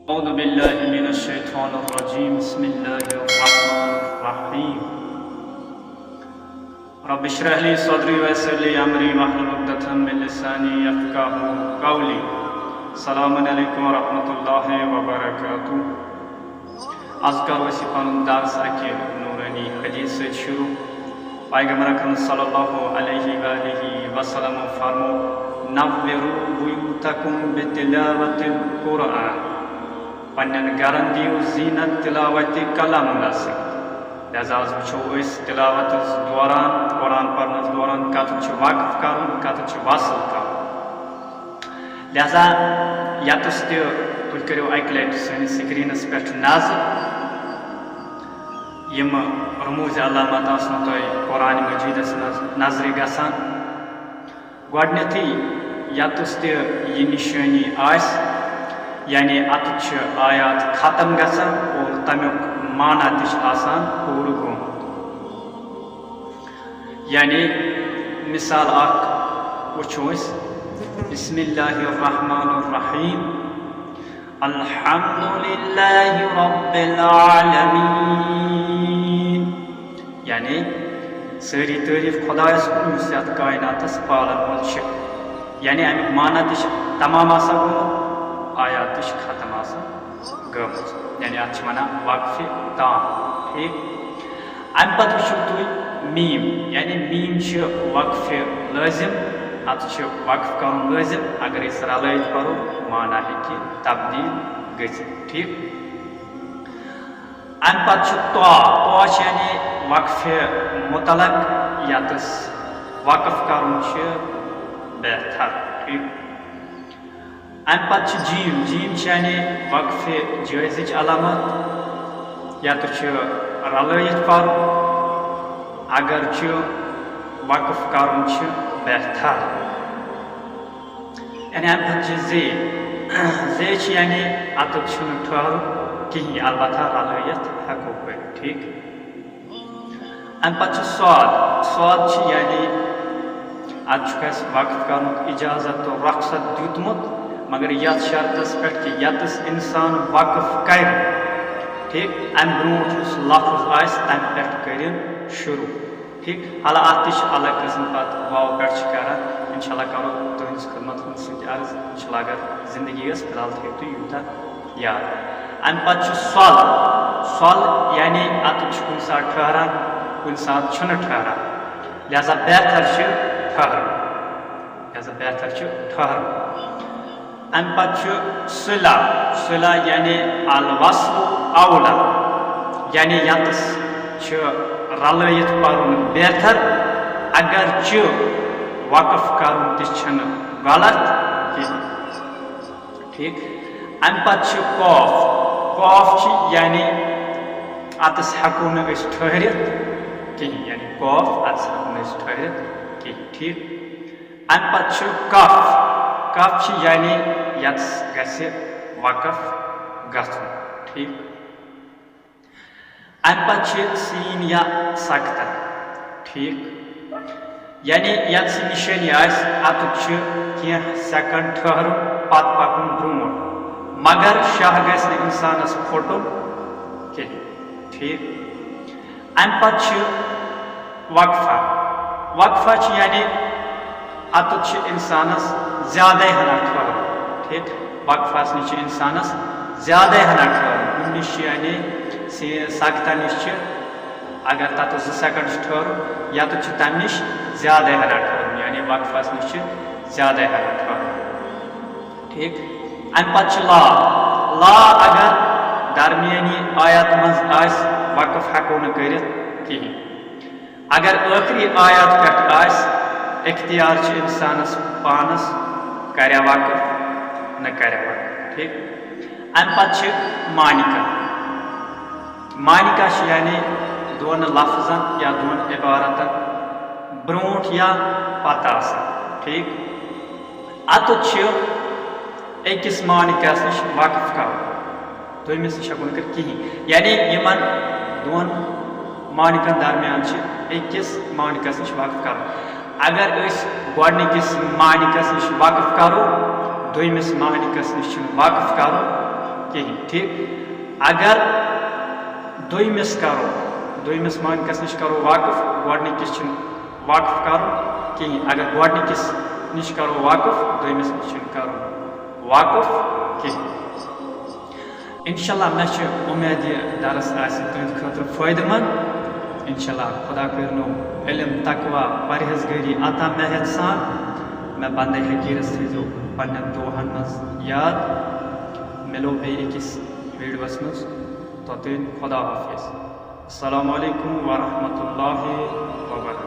أعوذ بالله من الشيطان الرجيم بسم الله الرحمن الرحيم رب اشرح لي صدري ويسر لي أمري واحلل عقدة من لساني يفقهوا قولي السلام عليكم ورحمة الله وبركاته आज करो इसी पनुन दर्स अके नूरानी हदीस से शुरू पैगंबर अकरम सल्लल्लाहु अलैहि वसल्लम फरमो नव्विरु बुयूतकुम बितिलावतिल कुरआन पन्न गरन दियो जीनत तिलावत कलाम लिहाजा आज वो तिलावत दौरान कुरान पढ़ने दौरान कत वक्फ कर कत वसल कर लिहाजा यतस तुम करो अक लट सैनिस स्क्रीनस पे नजर यम रमूज अलामत कुरान मजीदस नजर गसान गथी यतस यह निशानी यानी अत आयात खत्म गसान और तमुक माना तसान पूर गोमुत यानी मिसाल वो बिस्मिल्लाहिर्रहमानिर्रहीम अल्हम्दुलिल्लाहि रब्बिल आलमीन यानी सारी तारीफ खुदायस कुन यथ कायनातस पालन वोल यानी अमिक माना तमाम गोमुत आयात खत्म गमत यानी अत वक्फ ताम ठीक अम पे वो तुम मीम यानी मीम वक्फ लाजिम अत वक्फ कर लाजिम अगर रलत पढ़ो माना हे तब्दील गज ठीक अम पे तो यानी वक्फ मुतलक यतस वक्फ कर बेहतर ठीक अम पे जीम जीम यानी वक्फ जायज अलामत यत रलत पढ़ अगर वक्फ कर बेहतर यानी अम पे जे जे यानी अत ठहर कहीं अलबत् रलत हेको पे ठीक अम पे स्वाद स्वाद यानी अत वक्फ कर इजाजत तो रख्सत दुतमुत मगर यथ शर्तस पे कि यतस इंसान वक्फ कर ठीक अम ब्रोट लफ्ज तम पे कर शुरू ठीक हाला अत अलग किस्म पे वाव पे कर इंशाल्लाह करो तुहस खदमत अर्ज इंशाल्लाह अगर जिंदगी फिलहाल थो तुम यूता याद अम पे सल सल यानी अत कुन सात ठहरान कुन सात ठहरान लिहाजा बेहतर ठहर लिहाजा बेहतर ठहर अम पे सुला सुला यानी अलवस्ल औला यानी यतस रलत पढ़ बेहतर अगर वक्फ कर गलत ठीक अम पे कौफ कौफ यानी अतस हेको न ठहरित कहीं यानी कौफ अतस हेको न ठहरित कहीं ठीक अम पे कफ कफ यानी यतस गसे वक्फ गथुन ठीक अम पे सीन या सकता ठीक यानी यत निशानी अत सेकंड ठहर पत पकुन ब्रोट मगर शाह गस इंसानस फोटुन कहीं ठीक अम पे वक्फा वक्फा यानी अत इंसानस ज्यादा हना ठहर ठीक वक्फास नश इंसानस ज्यादा हना ठहर निश यानी सकता नश अगर तत 2 सेकंड ठहर या तो तम नश ज्यादा हना ठहर यानी वक्फास नश ज्यादा हना ठहर ठीक अम पे ला ला अगर दरमियानी आयत मज वक्फ हेको न कर कहीं अगर आखिरी आयत पे इख्तियार इंसानस पानस कर वक्फ न कर वक्फ ठीक अम पे मानिका मानिका यानी दोन लफ्जन या दोन इबारतन ब्रोट या पता ठीक अत अकिस मानिकस नश वक्फ कर दोमिस नश हेको कर कहीं यानी यमन दोन मानिकन दरमियान अकिस मानिकस नश वक्फ कर अगर गस मानिकस नश वक्फ करो दोमिस मानिकस नश वक्फ करो कहीं ठीक अगर दोयमिस करो दोयमिस मानकस निश करो वाकफ गोडनिकिस वाकफ करो कहीं अगर गोडनिकिस निश करो वाकफ दोयमिस निश करो वाकफ कहीं इंशाल्लाह मे उम्मीद दरस तुंद खतर फायदेमंद इंशाल्लाह खुदा करनो इल्म तकवा परहेजगारी अता मेहनत सान मैं बंदे हकीरस थो पन्न दुहन मज याद मिलो बे अकिस वीडियोस मज तो खुदा हाफिज अस्सलामु अलैकुम व रहमतुल्लाहि व बरकातहू।